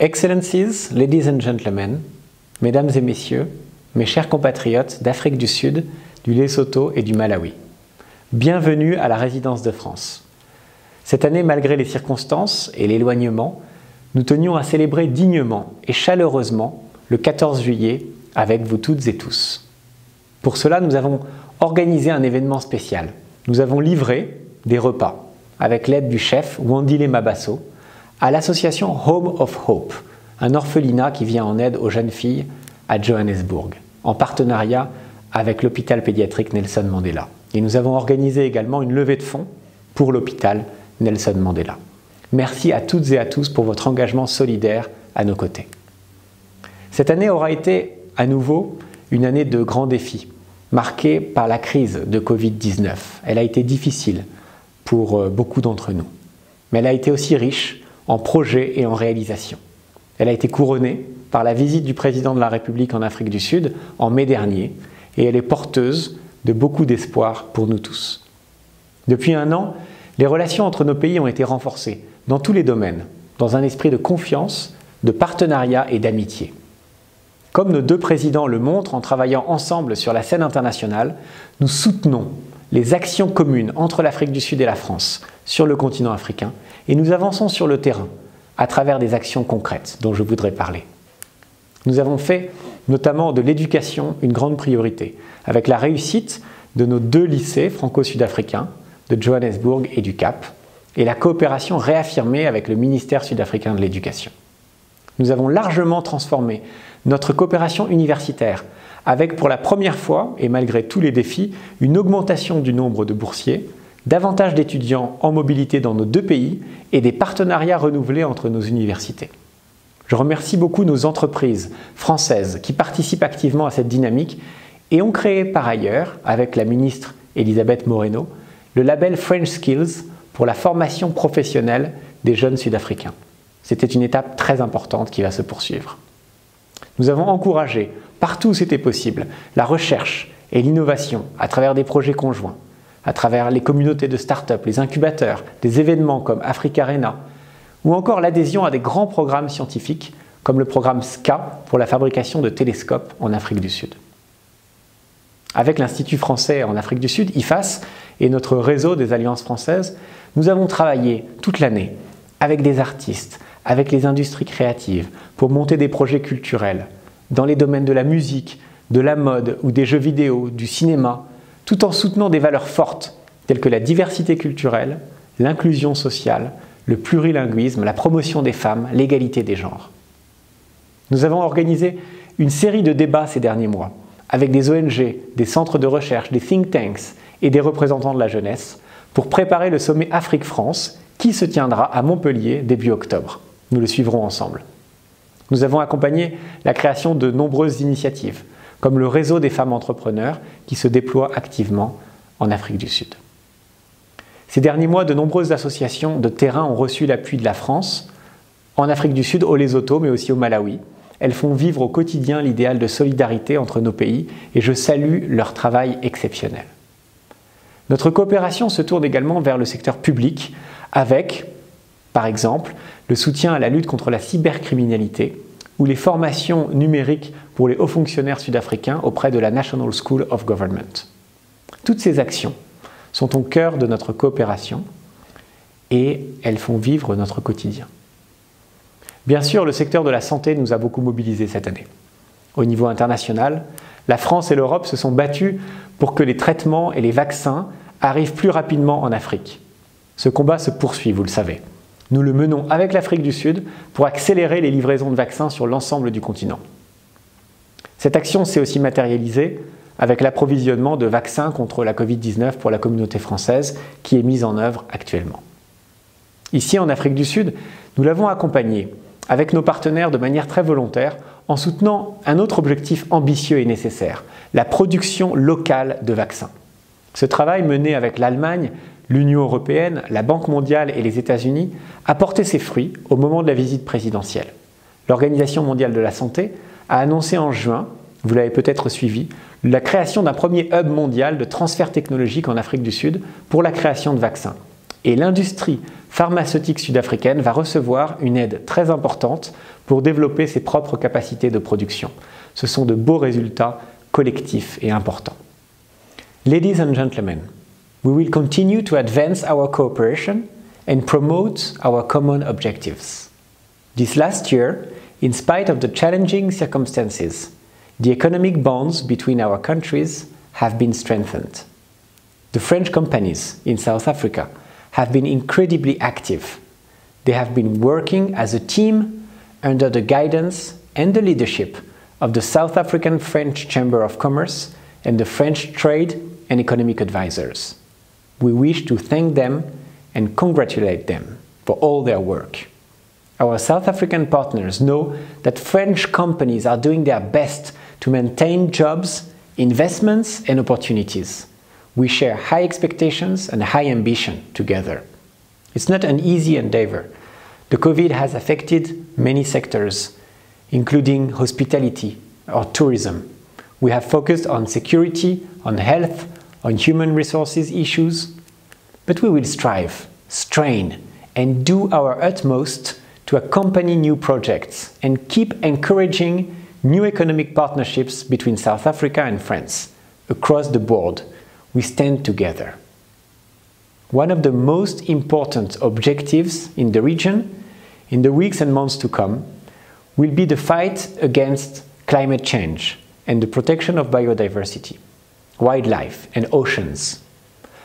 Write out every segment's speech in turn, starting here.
Excellencies, ladies and gentlemen, mesdames et messieurs, mes chers compatriotes d'Afrique du Sud, du Lesotho et du Malawi. Bienvenue à la résidence de France. Cette année, malgré les circonstances et l'éloignement, nous tenions à célébrer dignement et chaleureusement le 14 juillet avec vous toutes et tous. Pour cela, nous avons organisé un événement spécial. Nous avons livré des repas avec l'aide du chef Wandile Mabaso à l'association Home of Hope, un orphelinat qui vient en aide aux jeunes filles à Johannesburg, en partenariat avec l'hôpital pédiatrique Nelson Mandela. Et nous avons organisé également une levée de fonds pour l'hôpital Nelson Mandela. Merci à toutes et à tous pour votre engagement solidaire à nos côtés. Cette année aura été à nouveau une année de grands défis, marquée par la crise de Covid-19. Elle a été difficile pour beaucoup d'entre nous, mais elle a été aussi riche en projets et en réalisations. Elle a été couronnée par la visite du président de la République en Afrique du Sud en mai dernier et elle est porteuse de beaucoup d'espoir pour nous tous. Depuis un an, les relations entre nos pays ont été renforcées dans tous les domaines, dans un esprit de confiance, de partenariat et d'amitié. Comme nos deux présidents le montrent en travaillant ensemble sur la scène internationale, nous soutenons les actions communes entre l'Afrique du Sud et la France sur le continent africain et nous avançons sur le terrain à travers des actions concrètes dont je voudrais parler. Nous avons fait notamment de l'éducation une grande priorité avec la réussite de nos deux lycées franco-sud-africains de Johannesburg et du Cap et la coopération réaffirmée avec le ministère sud-africain de l'Éducation. Nous avons largement transformé notre coopération universitaire avec pour la première fois, et malgré tous les défis, une augmentation du nombre de boursiers, davantage d'étudiants en mobilité dans nos deux pays et des partenariats renouvelés entre nos universités. Je remercie beaucoup nos entreprises françaises qui participent activement à cette dynamique et ont créé par ailleurs, avec la ministre Elisabeth Moreno, le label French Skills pour la formation professionnelle des jeunes Sud-Africains. C'était une étape très importante qui va se poursuivre. Nous avons encouragé, partout où c'était possible, la recherche et l'innovation à travers des projets conjoints, à travers les communautés de start-up, les incubateurs, des événements comme Africa Arena, ou encore l'adhésion à des grands programmes scientifiques comme le programme SCA pour la fabrication de télescopes en Afrique du Sud. Avec l'Institut français en Afrique du Sud, IFAS, et notre réseau des alliances françaises, nous avons travaillé toute l'année avec des artistes, avec les industries créatives, pour monter des projets culturels dans les domaines de la musique, de la mode ou des jeux vidéo, du cinéma, tout en soutenant des valeurs fortes telles que la diversité culturelle, l'inclusion sociale, le plurilinguisme, la promotion des femmes, l'égalité des genres. Nous avons organisé une série de débats ces derniers mois avec des ONG, des centres de recherche, des think tanks et des représentants de la jeunesse pour préparer le sommet Afrique-France qui se tiendra à Montpellier début octobre. Nous le suivrons ensemble. Nous avons accompagné la création de nombreuses initiatives, comme le réseau des femmes entrepreneurs qui se déploie activement en Afrique du Sud. Ces derniers mois, de nombreuses associations de terrain ont reçu l'appui de la France, en Afrique du Sud, au Lesotho, mais aussi au Malawi. Elles font vivre au quotidien l'idéal de solidarité entre nos pays et je salue leur travail exceptionnel. Notre coopération se tourne également vers le secteur public avec, par exemple, le soutien à la lutte contre la cybercriminalité ou les formations numériques pour les hauts fonctionnaires sud-africains auprès de la National School of Government. Toutes ces actions sont au cœur de notre coopération et elles font vivre notre quotidien. Bien sûr, le secteur de la santé nous a beaucoup mobilisés cette année. Au niveau international, la France et l'Europe se sont battues pour que les traitements et les vaccins arrivent plus rapidement en Afrique. Ce combat se poursuit, vous le savez. Nous le menons avec l'Afrique du Sud pour accélérer les livraisons de vaccins sur l'ensemble du continent. Cette action s'est aussi matérialisée avec l'approvisionnement de vaccins contre la Covid-19 pour la communauté française qui est mise en œuvre actuellement. Ici, en Afrique du Sud, nous l'avons accompagné avec nos partenaires de manière très volontaire en soutenant un autre objectif ambitieux et nécessaire, la production locale de vaccins. Ce travail mené avec l'Allemagne, l'Union européenne, la Banque mondiale et les États-Unis a porté ses fruits au moment de la visite présidentielle. L'Organisation mondiale de la santé a annoncé en juin, vous l'avez peut-être suivi, la création d'un premier hub mondial de transfert technologique en Afrique du Sud pour la création de vaccins. Et l'industrie pharmaceutique sud-africaine va recevoir une aide très importante pour développer ses propres capacités de production. Ce sont de beaux résultats collectifs et importants. Ladies and gentlemen, we will continue to advance our cooperation and promote our common objectives. This last year, in spite of the challenging circumstances, the economic bonds between our countries have been strengthened. The French companies in South Africa have been incredibly active. They have been working as a team under the guidance and the leadership of the South African French Chamber of Commerce and the French Trade and Economic Advisors. We wish to thank them and congratulate them for all their work. Our South African partners know that French companies are doing their best to maintain jobs, investments and opportunities. We share high expectations and high ambition together. It's not an easy endeavor. The COVID has affected many sectors, including hospitality or tourism. We have focused on security, on health, on human resources issues, but we will strive, strain, and do our utmost to accompany new projects and keep encouraging new economic partnerships between South Africa and France. Across the board, we stand together. One of the most important objectives in the region, in the weeks and months to come, will be the fight against climate change and the protection of biodiversity, wildlife and oceans.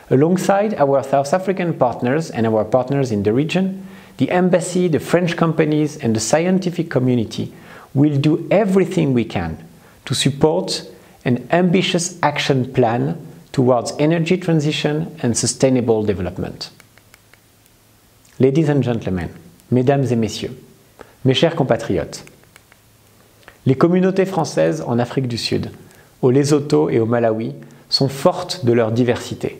Alongside our South African partners and our partners in the region, the embassy, the French companies and the scientific community will do everything we can to support an ambitious action plan towards energy transition and sustainable development. Ladies and gentlemen, mesdames et messieurs, mes chers compatriotes, les communautés françaises en Afrique du Sud, au Lesotho et au Malawi, sont fortes de leur diversité.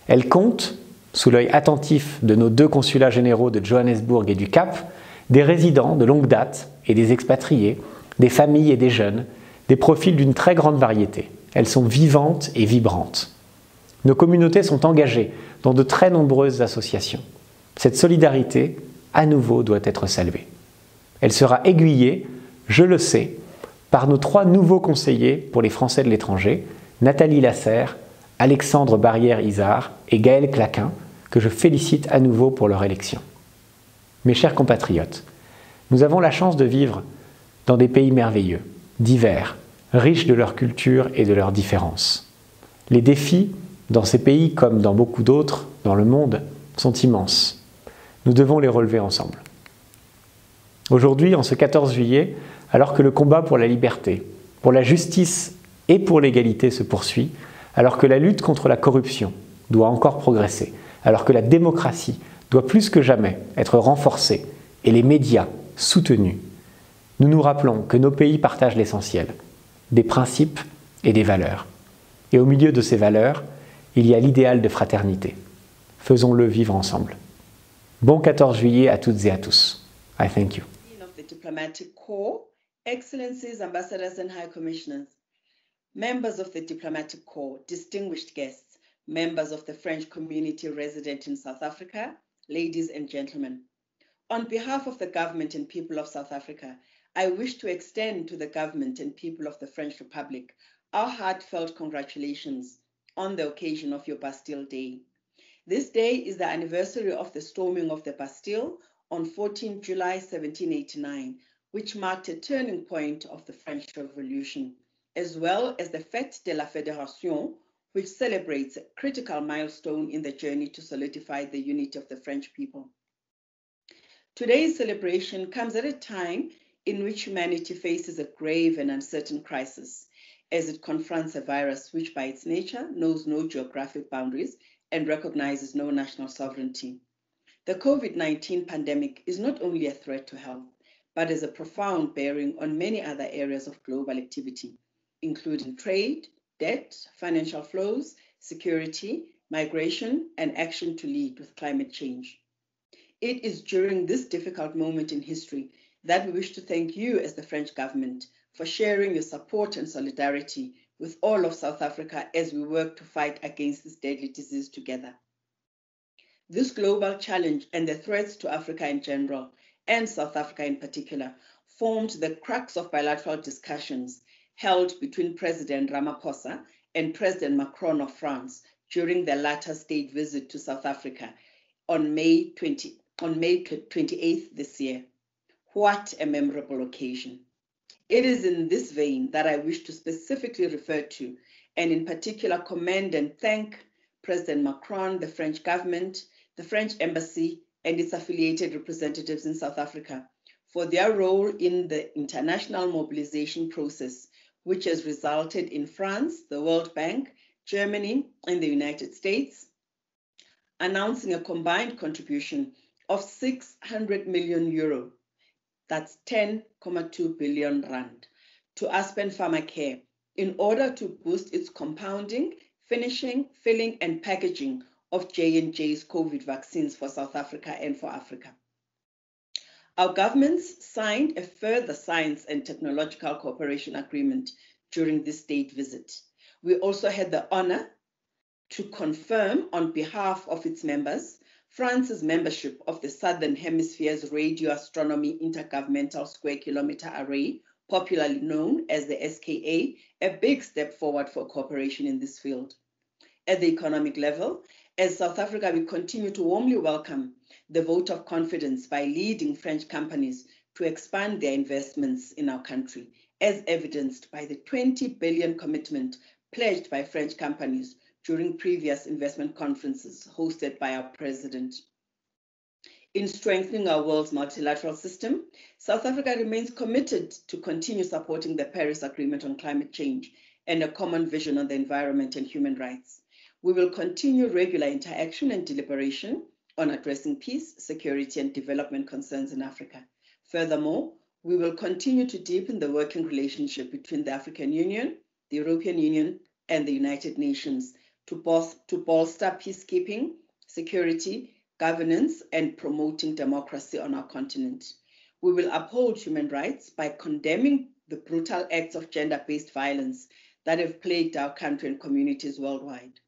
Elles comptent, sous l'œil attentif de nos deux consulats généraux de Johannesburg et du Cap, des résidents de longue date et des expatriés, des familles et des jeunes, des profils d'une très grande variété. Elles sont vivantes et vibrantes. Nos communautés sont engagées dans de très nombreuses associations. Cette solidarité, à nouveau, doit être saluée. Elle sera aiguillée, je le sais, par nos 3 nouveaux conseillers pour les Français de l'étranger, Nathalie Lasserre, Alexandre Barrière-Izard et Gaël Claquin, que je félicite à nouveau pour leur élection. Mes chers compatriotes, nous avons la chance de vivre dans des pays merveilleux, divers, riches de leur culture et de leurs différences. Les défis, dans ces pays comme dans beaucoup d'autres dans le monde, sont immenses. Nous devons les relever ensemble. Aujourd'hui, en ce 14 juillet, alors que le combat pour la liberté, pour la justice et pour l'égalité se poursuit, alors que la lutte contre la corruption doit encore progresser, alors que la démocratie doit plus que jamais être renforcée et les médias soutenus, nous nous rappelons que nos pays partagent l'essentiel, des principes et des valeurs. Et au milieu de ces valeurs, il y a l'idéal de fraternité. Faisons-le vivre ensemble. Bon 14 juillet à toutes et à tous. I thank you. Of the Diplomatic Corps, Excellencies, Ambassadors and High Commissioners, members of the Diplomatic Corps, distinguished guests, members of the French community resident in South Africa, ladies and gentlemen. On behalf of the government and people of South Africa, I wish to extend to the government and people of the French Republic our heartfelt congratulations on the occasion of your Bastille Day. This day is the anniversary of the storming of the Bastille on 14 July 1789, which marked a turning point of the French Revolution, as well as the Fête de la Fédération, which celebrates a critical milestone in the journey to solidify the unity of the French people. Today's celebration comes at a time in which humanity faces a grave and uncertain crisis, as it confronts a virus which by its nature knows no geographic boundaries and recognizes no national sovereignty. The COVID-19 pandemic is not only a threat to health, but has a profound bearing on many other areas of global activity, including trade, debt, financial flows, security, migration, and action to lead with climate change. It is during this difficult moment in history that we wish to thank you as the French government for sharing your support and solidarity with all of South Africa as we work to fight against this deadly disease together. This global challenge and the threats to Africa in general, and South Africa in particular, formed the crux of bilateral discussions held between President Ramaphosa and President Macron of France during the latter state visit to South Africa on May 28th this year. What a memorable occasion. It is in this vein that I wish to specifically refer to, and in particular commend and thank President Macron, the French government, the French embassy, and its affiliated representatives in South Africa for their role in the international mobilization process, which has resulted in France, the World Bank, Germany, and the United States announcing a combined contribution of 600 million euro, that's 10.2 billion rand, to Aspen Pharmacare in order to boost its compounding, finishing, filling, and packaging of J&J's COVID vaccines for South Africa and for Africa. Our governments signed a further science and technological cooperation agreement during this state visit. We also had the honor to confirm on behalf of its members France's membership of the Southern Hemisphere's Radio Astronomy Intergovernmental Square Kilometer Array, popularly known as the SKA, a big step forward for cooperation in this field. At the economic level, as South Africa, we continue to warmly welcome the vote of confidence by leading French companies to expand their investments in our country, as evidenced by the 20 billion commitment pledged by French companies during previous investment conferences hosted by our president. In strengthening our world's multilateral system, South Africa remains committed to continue supporting the Paris Agreement on climate change and a common vision on the environment and human rights. We will continue regular interaction and deliberation on addressing peace, security, and development concerns in Africa. Furthermore, we will continue to deepen the working relationship between the African Union, the European Union, and the United Nations to bolster peacekeeping, security, governance, and promoting democracy on our continent. We will uphold human rights by condemning the brutal acts of gender-based violence that have plagued our country and communities worldwide.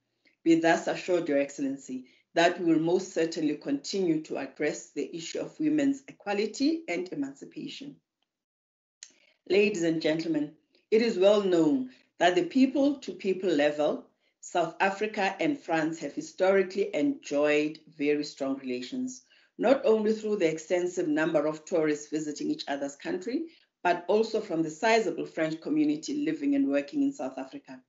Be thus assured, Your Excellency, that we will most certainly continue to address the issue of women's equality and emancipation. Ladies and gentlemen, it is well known that the people-to-people level, South Africa and France have historically enjoyed very strong relations, not only through the extensive number of tourists visiting each other's country, but also from the sizable French community living and working in South Africa.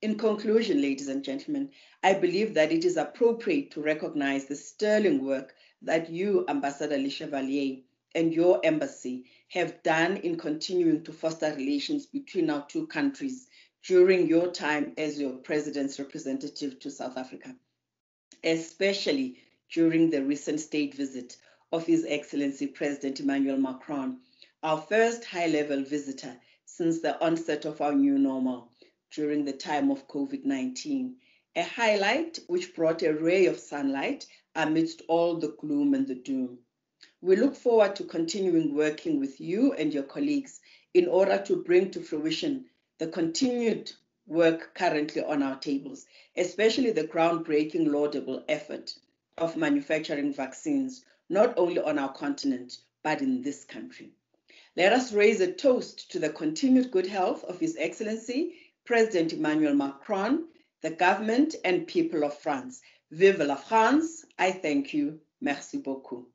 In conclusion, ladies and gentlemen, I believe that it is appropriate to recognize the sterling work that you, Ambassador Le Chevalier, and your embassy have done in continuing to foster relations between our two countries during your time as your president's representative to South Africa, especially during the recent state visit of His Excellency President Emmanuel Macron, our first high-level visitor since the onset of our new normal during the time of COVID-19, a highlight which brought a ray of sunlight amidst all the gloom and the doom. We look forward to continuing working with you and your colleagues in order to bring to fruition the continued work currently on our tables, especially the groundbreaking laudable effort of manufacturing vaccines, not only on our continent, but in this country. Let us raise a toast to the continued good health of His Excellency, President Emmanuel Macron, the government and people of France. Vive la France! I thank you. Merci beaucoup.